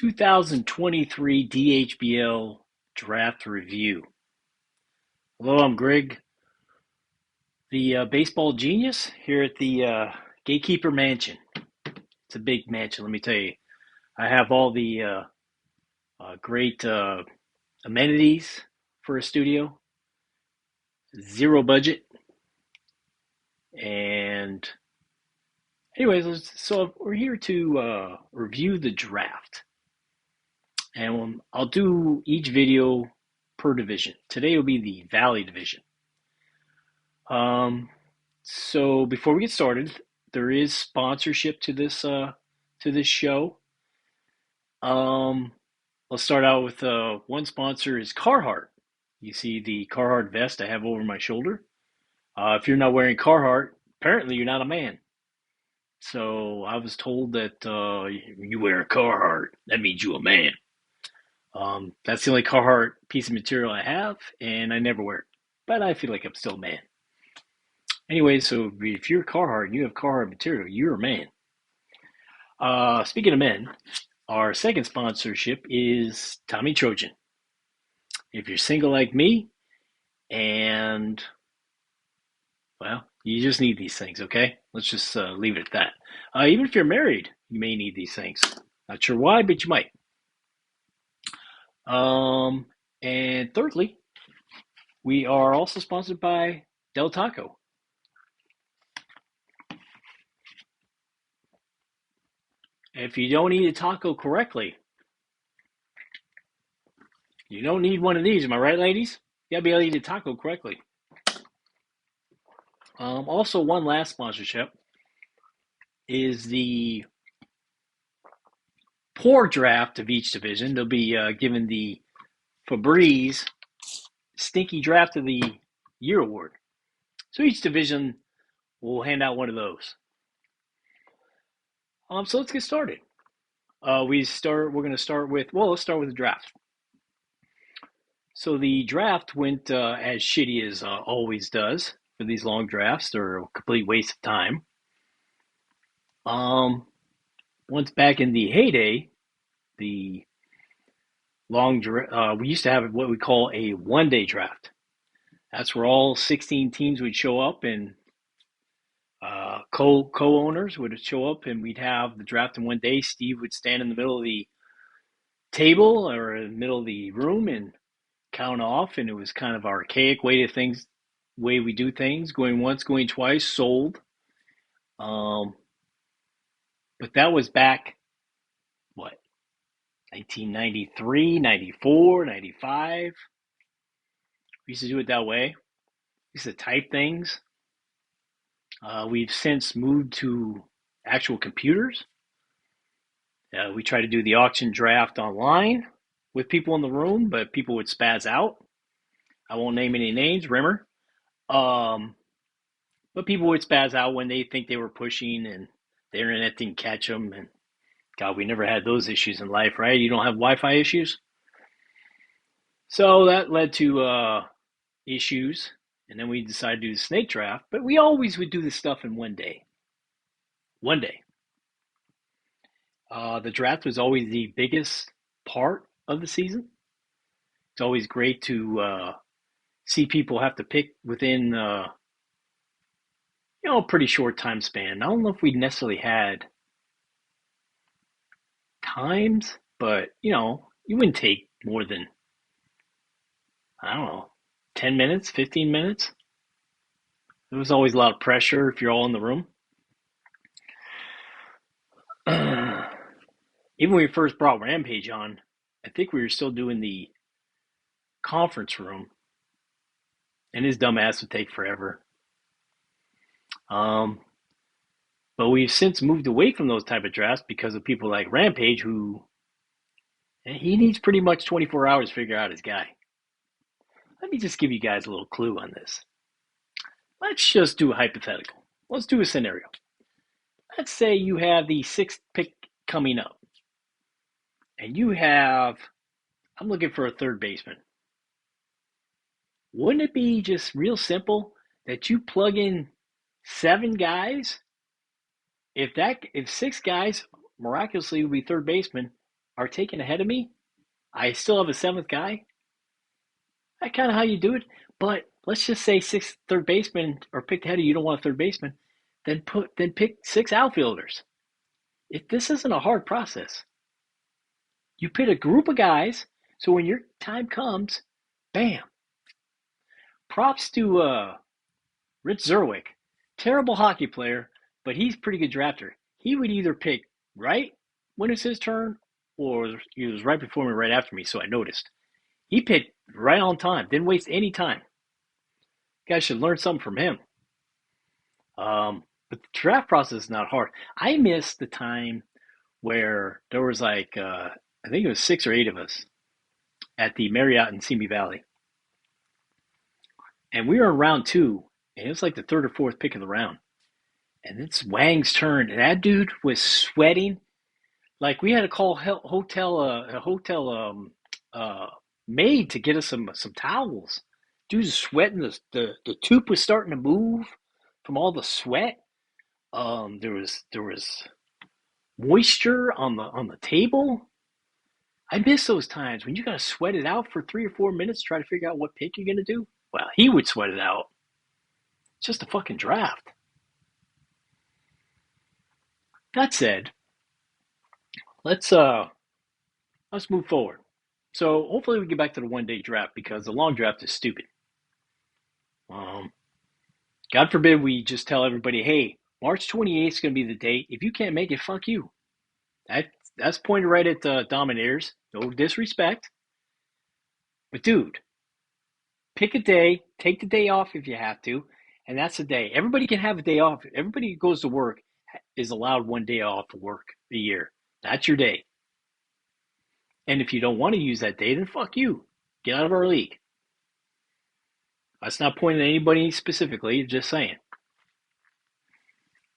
2023 DHBL Draft Review. Hello, I'm Greg, the baseball genius here at the Gatekeeper Mansion. It's a big mansion, let me tell you. I have all the great amenities for a studio, zero budget, and anyways, so we're here to review the draft. And I'll do each video per division. Today will be the Valley Division. So before we get started, there is sponsorship to this show. Let's start out with one sponsor is Carhartt. You see the Carhartt vest I have over my shoulder. If you're not wearing Carhartt, apparently you're not a man. So I was told that you wear a Carhartt, that means you're a man. That's the only Carhartt piece of material I have, and I never wear it. But I feel like I'm still a man. Anyway, so if you're Carhartt and you have Carhartt material, you're a man. Speaking of men, our second sponsorship is Tommy Trojan. If you're single like me, and, well, you just need these things, okay? Let's just leave it at that. Even if you're married, you may need these things. Not sure why, but you might. And thirdly, we are also sponsored by Del Taco. If you don't eat a taco correctly, you don't need one of these. Am I right, ladies? You gotta be able to eat a taco correctly. Also, one last sponsorship is the poor draft of each division. They'll be given the Febreze Stinky Draft of the Year award. So each division will hand out one of those. So let's get started. We're going to start with, let's start with the draft. So the draft went as shitty as always does for these long drafts. They're a complete waste of time. Once back in the heyday, the long we used to have what we call a one-day draft. That's where all 16 teams would show up, and co-owners would show up, and we'd have the draft in one day. Steve would stand in the middle of the table or in the middle of the room and count off, and it was kind of archaic way we do things, going once, going twice, sold. But that was back, 1993, 94, 95. We used to do it that way. We used to type things. We've since moved to actual computers. We try to do the auction draft online with people in the room, but people would spaz out. I won't name any names, Rimmer. But people would spaz out when they think they were pushing and the internet didn't catch them. And God, we never had those issues in life, right? You don't have Wi-Fi issues. So that led to issues. And then we decided to do the snake draft, but we always would do this stuff in one day. One day. The draft was always the biggest part of the season. It's always great to see people have to pick within, a pretty short time span. I don't know if we necessarily had times, but, you wouldn't take more than, 10 minutes, 15 minutes. There was always a lot of pressure if you're all in the room. Even when we first brought Rampage on, I think we were still doing the conference room, and his dumb ass would take forever. But we've since moved away from those type of drafts because of people like Rampage, who he needs pretty much 24 hours to figure out his guy. Let me just give you guys a little clue on this. Let's just do a hypothetical. Let's do a scenario. Let's say you have the 6th pick coming up, and I'm looking for a third baseman. Wouldn't it be just real simple that you plug in 7 guys? If 6 guys miraculously would be third baseman, are taken ahead of me, I still have a seventh guy. That's kind of how you do it. But let's just say six third basemen are picked ahead of you. You don't want a third baseman. Then pick six outfielders. If this isn't a hard process, you pick a group of guys. So when your time comes, bam. Props to Rich Zerwick, terrible hockey player, but he's a pretty good drafter. He would either pick right when it's his turn, or he was right before me, right after me. So I noticed he picked right on time. Didn't waste any time. Guys should learn something from him. But the draft process is not hard. I miss the time where there was like I think it was 6 or 8 of us at the Marriott in Simi Valley, and we were in round two, and it was like the third or fourth pick of the round, and it's Wang's turn, and that dude was sweating like we had to call a hotel maid to get us some towels. Dude was sweating. The tube was starting to move from all the sweat. There was moisture on the table. I miss those times when you got to sweat it out for 3 or 4 minutes to try to figure out what pick you're gonna do. Well, he would sweat it out. It's just a fucking draft. That said, let's let's move forward. So hopefully we get back to the 1 day draft because the long draft is stupid. Um, God forbid we just tell everybody, hey, March 28th is going to be the date. If you can't make it, fuck you. That that's pointed right at Dominator's. No disrespect, but dude, pick a day, take the day off if you have to, and that's the day. Everybody can have a day off. Everybody who goes to work is allowed 1 day off of work a year. That's your day. And if you don't want to use that day, then fuck you. Get out of our league. That's not pointing at anybody specifically, just saying.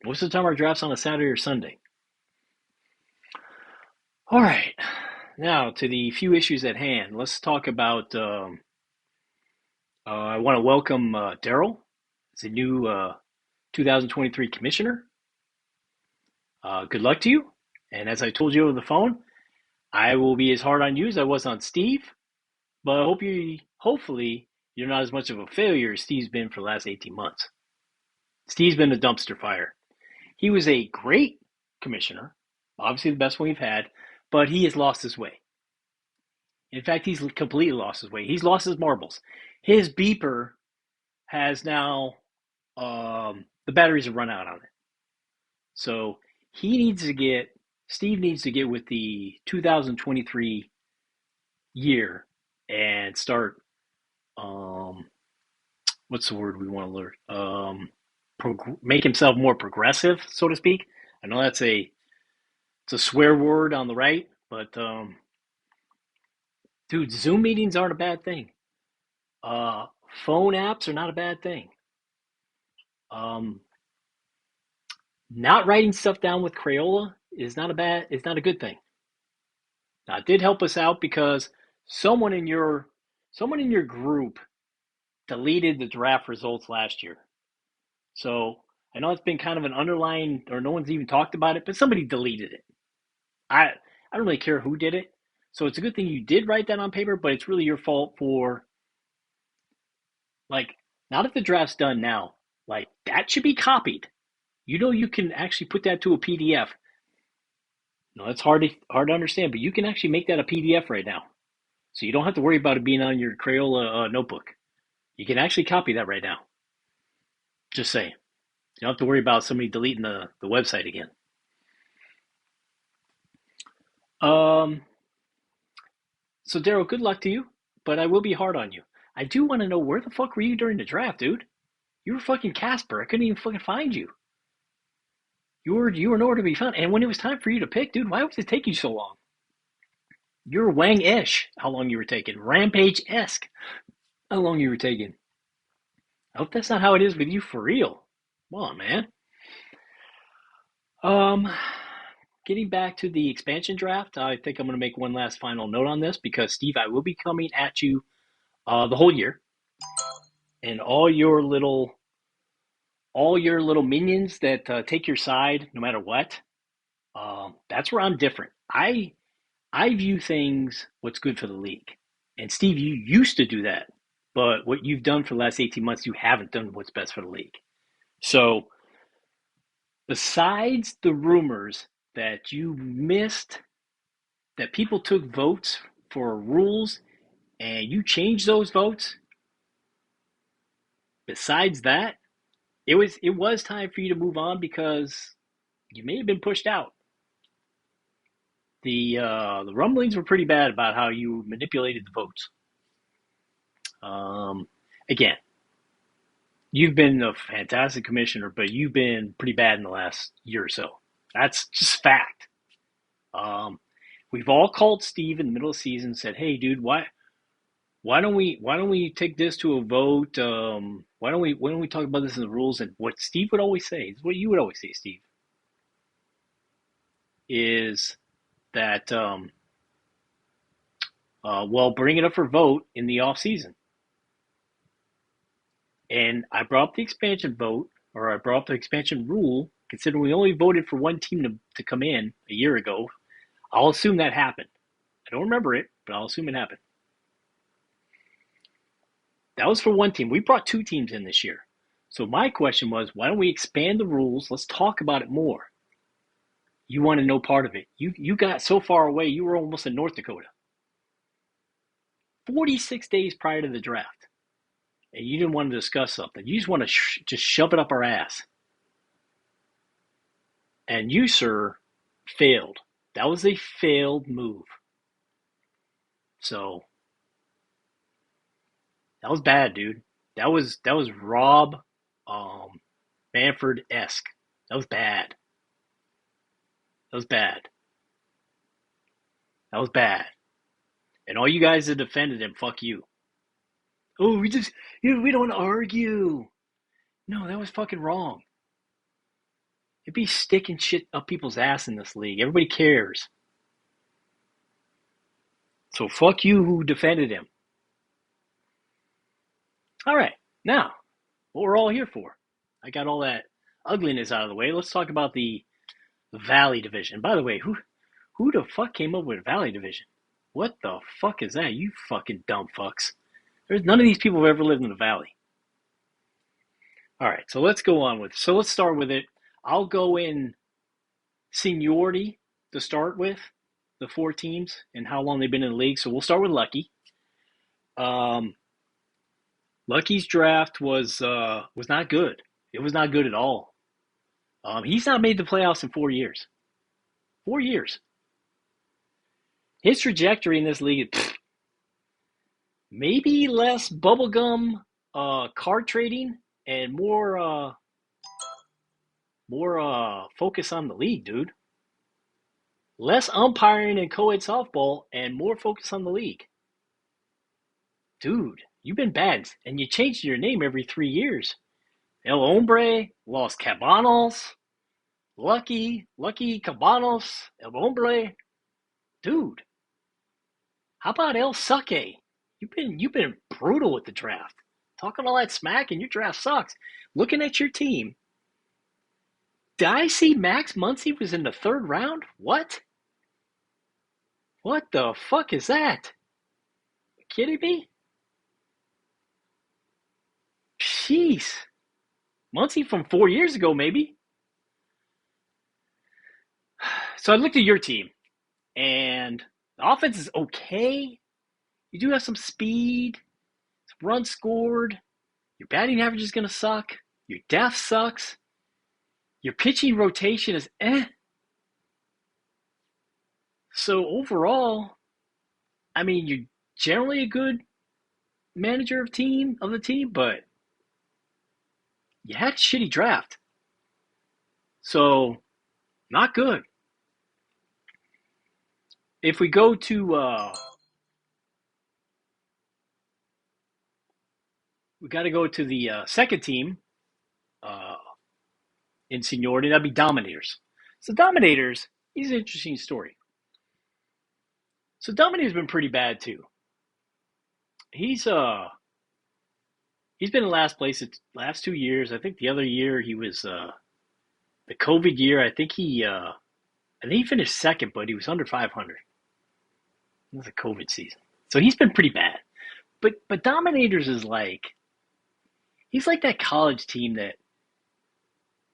Most of the time our draft's on a Saturday or Sunday. All right. Now to the few issues at hand. Let's talk about I want to welcome Daryl as a new 2023 commissioner. Good luck to you. And as I told you over the phone, I will be as hard on you as I was on Steve. But hopefully, you're not as much of a failure as Steve's been for the last 18 months. Steve's been a dumpster fire. He was a great commissioner, obviously the best one we've had, but he has lost his way. In fact, he's completely lost his way. He's lost his marbles. His beeper has now, the batteries have run out on it. So Steve needs to get with the 2023 year and start, what's the word we want to learn? Make himself more progressive, so to speak. I know it's a swear word on the right, but dude, Zoom meetings aren't a bad thing. Phone apps are not a bad thing. Um, Not writing stuff down with Crayola is not a good thing. Now, it did help us out because someone in your group deleted the draft results last year. So I know it's been kind of an underlying, or no one's even talked about it, but somebody deleted it. I don't really care who did it. So it's a good thing you did write that on paper, but it's really your fault for, like, not if the draft's done now. Like, that should be copied. You know, you can actually put that to a PDF. No, it's hard to understand, but you can actually make that a PDF right now. So you don't have to worry about it being on your Crayola notebook. You can actually copy that right now. Just saying. You don't have to worry about somebody deleting the website again. So Daryl, good luck to you, but I will be hard on you. I do want to know, where the fuck were you during the draft, dude? You were fucking Casper. I couldn't even fucking find you. You were nowhere to be found. And when it was time for you to pick, dude, why was it taking you so long? You're Wang-ish, how long you were taking. Rampage-esque, how long you were taking. I hope that's not how it is with you for real. Come on, man. Um, Getting back to the expansion draft, I think I'm going to make one last final note on this because, Steve, I will be coming at you the whole year, and all your little minions that take your side no matter what. That's where I'm different. I view things what's good for the league. And Steve, you used to do that. But what you've done for the last 18 months, you haven't done what's best for the league. So, besides the rumors that you missed, that people took votes for rules and you changed those votes, besides that, it was time for you to move on because you may have been pushed out. The rumblings were pretty bad about how you manipulated the votes. Um, Again, you've been a fantastic commissioner, but you've been pretty bad in the last year or so. That's just fact. Um, we've all called Steve in the middle of the season and said, "Hey, dude, why don't we take this to a vote? Why don't we talk about this in the rules?" And what Steve would always say, what you would always say, Steve, is that well, bring it up for vote in the off season. And I brought up the expansion vote, or I brought up the expansion rule, considering we only voted for one team to come in a year ago. I'll assume that happened. I don't remember it, but I'll assume it happened. That was for one team. We brought two teams in this year. So my question was, why don't we expand the rules? Let's talk about it more. You want to know part of it. You got so far away, you were almost in North Dakota. 46 days prior to the draft. And you didn't want to discuss something. You just want to just shove it up our ass. And you, sir, failed. That was a failed move. So that was bad, dude. That was Rob Manfred esque. That was bad. That was bad. That was bad. And all you guys that defended him, fuck you. Oh, we don't argue. No, that was fucking wrong. It'd be sticking shit up people's ass in this league. Everybody cares. So fuck you who defended him. All right, now what we're all here for. I got all that ugliness out of the way. Let's talk about the Valley Division. By the way, who the fuck came up with Valley Division? What the fuck is that? You fucking dumb fucks. There's none of these people have ever lived in the Valley. All right, so let's go on with. So let's start with it. I'll go in seniority to start with, the four teams and how long they've been in the league. So we'll start with Lucky. Um, Lucky's draft was not good. It was not good at all. He's not made the playoffs in 4 years. 4 years. His trajectory in this league, maybe less bubblegum card trading and more focus on the league, dude. Less umpiring and co-ed softball and more focus on the league. Dude, you've been bad, and you changed your name every 3 years. El Hombre, Los Cabanos, Lucky Cabanos, El Hombre. Dude, how about El Suque? You've been brutal with the draft. Talking all that smack and your draft sucks. Looking at your team, did I see Max Muncy was in the third round? What? What the fuck is that? You kidding me? Jeez. Muncy from 4 years ago, maybe. So I looked at your team, and the offense is okay. You do have some speed, some runs scored. Your batting average is going to suck. Your depth sucks. Your pitching rotation is eh. So overall, I mean, you're generally a good manager of the team, but you had a shitty draft. So not good. If we go to we got to go to the second team uh, in seniority. That'd be Dominators. So Dominators, he's an interesting story. So Dominator's been pretty bad too. He's he's been in last place the last 2 years. I think the other year he was the COVID year. I think he finished second, but he was under 500. It's a COVID season. So he's been pretty bad. But Dominators is like he's like that college team that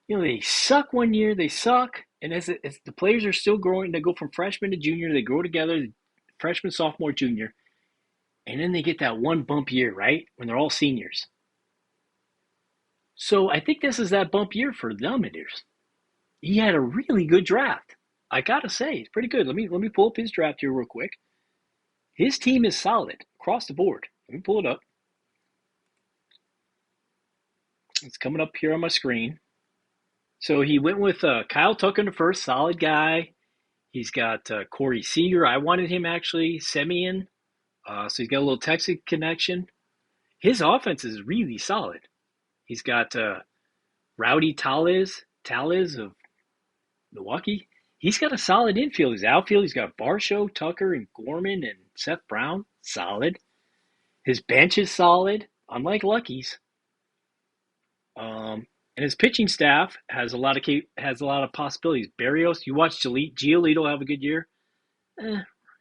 they suck one year, they suck, and as the players are still growing, they go from freshman to junior, they grow together, freshman, sophomore, junior, and then they get that one bump year, right? When they're all seniors. So I think this is that bump year for the Dominators. He had a really good draft. I gotta say, it's pretty good. Let me pull up his draft here real quick. His team is solid across the board. Let me pull it up. It's coming up here on my screen. So he went with Kyle Tucker in the first, solid guy. He's got Corey Seager. I wanted him actually. Semyon. So he's got a little Texas connection. His offense is really solid. He's got Rowdy Tallez of Milwaukee. He's got a solid infield. His outfield, he's got Barshow, Tucker, and Gorman, and Seth Brown. Solid. His bench is solid, unlike Lucky's. And his pitching staff has a lot of possibilities. Barrios, you watch Giolito have a good year.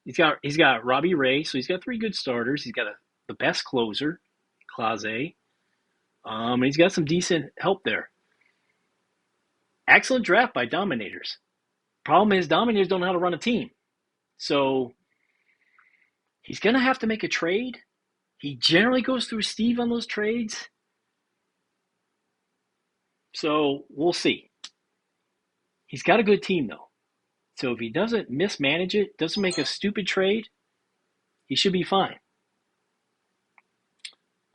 He's got Robbie Ray, so he's got three good starters. He's got the best closer, Clase. And he's got some decent help there. Excellent draft by Dominators. Problem is, Dominators don't know how to run a team. So he's going to have to make a trade. He generally goes through Steve on those trades. So we'll see. He's got a good team, though. So if he doesn't mismanage it, doesn't make a stupid trade, he should be fine.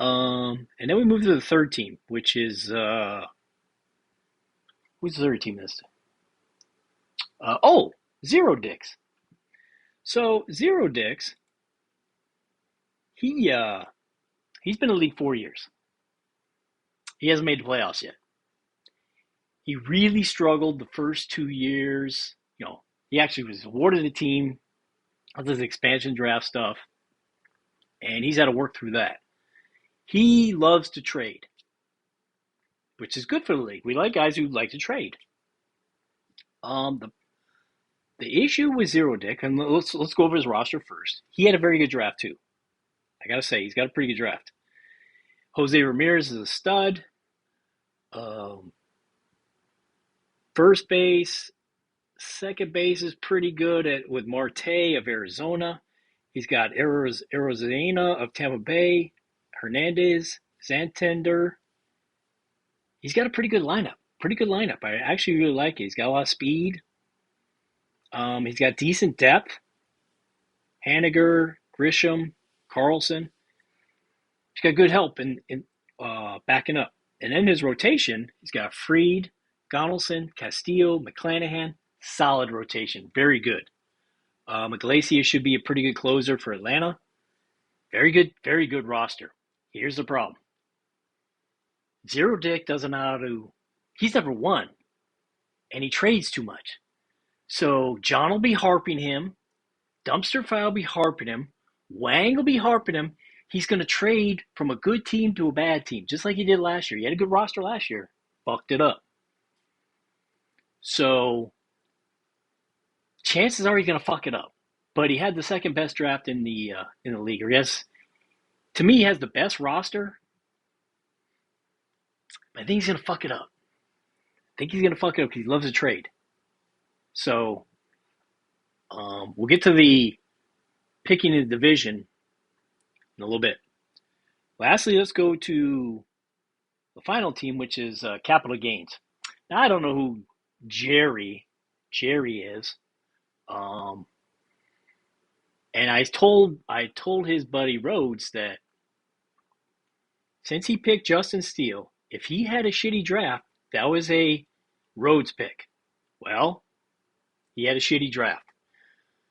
And then we move to the third team, which is who's the third team this? Zero Dicks. So Zero Dicks, he's been in the league 4 years. He hasn't made the playoffs yet. He really struggled the first 2 years. He actually was awarded a team of this expansion draft stuff, and he's had to work through that. He loves to trade, which is good for the league. We like guys who like to trade. The issue with Zero Dick, and let's go over his roster first. He had a very good draft too. I gotta say, he's got a pretty good draft. Jose Ramirez is a stud. First base, second base is pretty good with Marte of Arizona. He's got Arozarena of Tampa Bay, Hernandez, Santander. He's got a pretty good lineup. I actually really like it. He's got a lot of speed. He's got decent depth. Haniger, Grisham, Carlson. He's got good help in backing up. And in his rotation, he's got Fried, Donaldson, Castillo, McClanahan. Solid rotation. Very good. Iglesias should be a pretty good closer for Atlanta. Very good roster. Here's the problem. Zero Dick doesn't know how to. He's never won. And he trades too much. So John will be harping him. Dumpster Fire will be harping him. Wang will be harping him. He's going to trade from a good team to a bad team, just like he did last year. He had a good roster last year. Fucked it up. So chances are he's going to fuck it up. But he had the second best draft in the league. Or to me, he has the best roster. I think he's going to fuck it up. Because he loves to trade. So we'll get to the picking the division in a little bit. Lastly, let's go to the final team, which is Capital Gains. Now, I don't know who Jerry is. And I told his buddy Rhodes that since he picked Justin Steele, if he had a shitty draft, that was a Rhodes pick. Well, he had a shitty draft.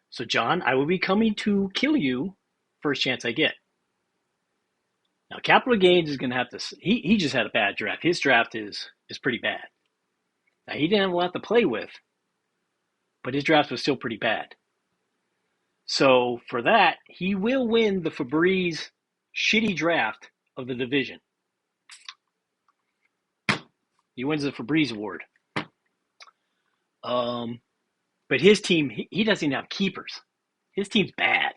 So, John, I will be coming to kill you first chance I get. Now, Capital Gains is going to have to. He just had a bad draft. His draft is pretty bad. Now, he didn't have a lot to play with, but his draft was still pretty bad. So, for that, he will win the Febreze shitty draft of the division. He wins the Febreze Award. But his team, he doesn't even have keepers. His team's bad.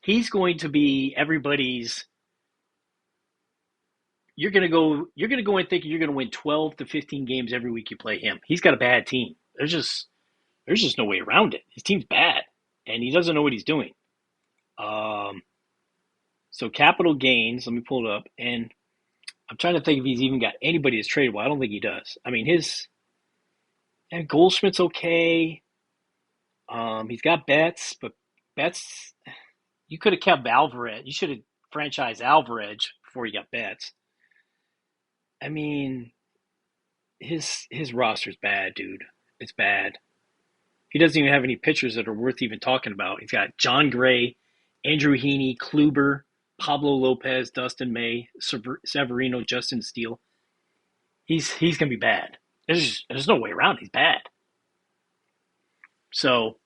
he's going to be everybody's. You're gonna go in thinking you're gonna win 12 to 15 games every week you play him. He's got a bad team. There's just no way around it. His team's bad, and he doesn't know what he's doing. Um, so capital gains. Let me pull it up, and I'm trying to think if he's even got anybody that's tradable. I don't think he does. I mean, his and Goldschmidt's okay. He's got Betts, but Betts, you could have kept Alvarez. You should have franchised Alvarez before you got Betts. I mean, his roster's bad, dude. It's bad. He doesn't even have any pitchers that are worth even talking about. He's got John Gray, Andrew Heaney, Kluber, Pablo Lopez, Dustin May, Severino, Justin Steele. He's gonna be bad. There's no way around. He's bad. So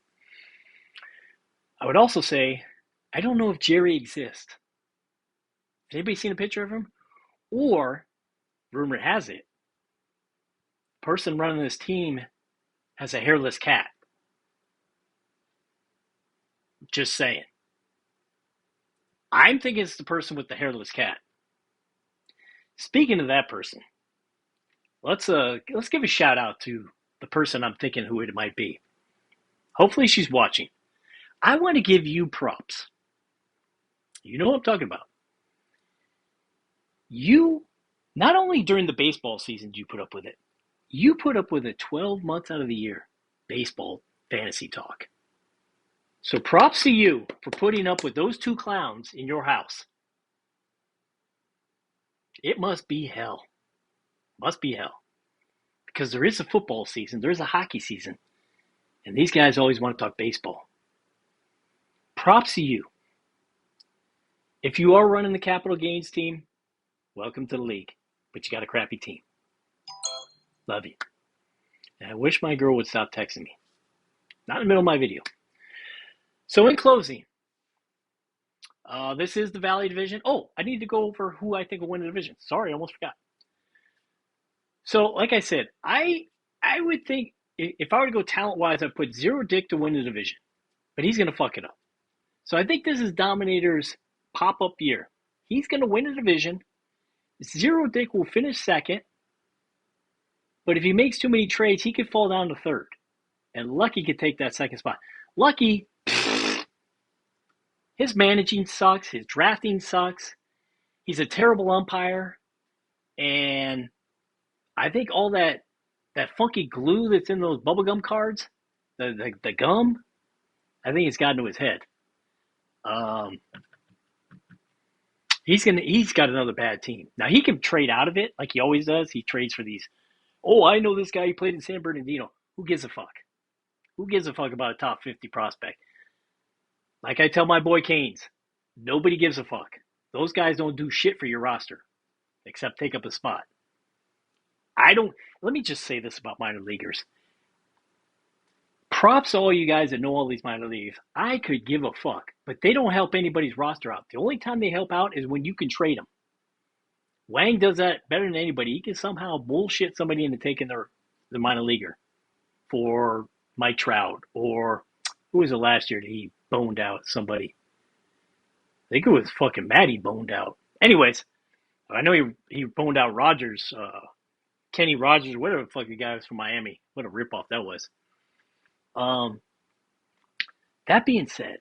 I would also say I don't know if Jerry exists. Has anybody seen a picture of him? Or rumor has it, the person running this team has a hairless cat. Just saying. I'm thinking it's the person with the hairless cat. Speaking of that person, let's give a shout out to the person I'm thinking who it might be. Hopefully she's watching. I want to give you props. You know what I'm talking about. You, not only during the baseball season do you put up with it, you put up with it 12 months out of the year, baseball fantasy talk. So props to you for putting up with those two clowns in your house. It must be hell. Must be hell. Because there is a football season, there's a hockey season, and these guys always want to talk baseball. Props to you. If you are running the capital gains team, welcome to the league. But you got a crappy team. Love you. And I wish my girl would stop texting me. Not in the middle of my video. So in closing, this is the Valley Division. Oh, I need to go over who I think will win the division. Sorry, I almost forgot. So, like I said, I would think if I were to go talent-wise, I'd put Zero Dick to win the division. But he's going to fuck it up. So I think this is Dominator's pop-up year. He's going to win the division. Zero Dick will finish second. But if he makes too many trades, he could fall down to third. And Lucky could take that second spot. Lucky, his managing sucks. His drafting sucks. He's a terrible umpire. And I think all that funky glue that's in those bubblegum cards, the gum, I think it's gotten to his head. He's got another bad team. Now he can trade out of it like he always does. He trades for these. Oh, I know this guy. He played in San Bernardino. Who gives a fuck? Who gives a fuck about a top 50 prospect? Like I tell my boy Canes, nobody gives a fuck. Those guys don't do shit for your roster except take up a spot. Let me just say this about minor leaguers. Props to all you guys that know all these minor leagues. I could give a fuck, but they don't help anybody's roster out. The only time they help out is when you can trade them. Wang does that better than anybody. He can somehow bullshit somebody into taking the minor leaguer for Mike Trout, or who was it last year that he boned out somebody? I think it was fucking Matty boned out. Anyways, I know he boned out Rogers, Kenny Rogers, whatever the fuck the guy was from Miami. What a ripoff that was. That being said,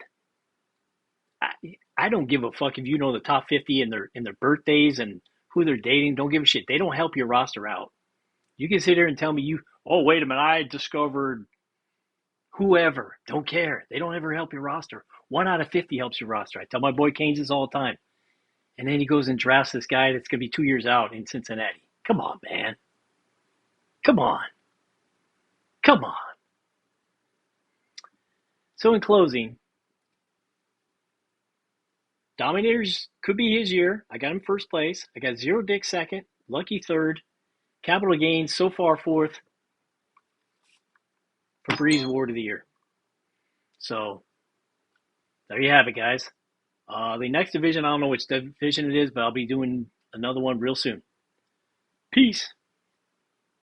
I don't give a fuck if you know the top 50 and their birthdays and who they're dating. Don't give a shit. They don't help your roster out. You can sit here and tell me wait a minute, I discovered whoever. Don't care. They don't ever help your roster. 1 out of 50 helps your roster. I tell my boy Canes this all the time. And then he goes and drafts this guy that's going to be 2 years out in Cincinnati. Come on, man. Come on. Come on. So in closing, Dominators could be his year. I got him first place. I got Zero Dick second. Lucky third. Capital Gains so far fourth. Febreze Award of the Year. So there you have it, guys. The next division, I don't know which division it is, but I'll be doing another one real soon. Peace.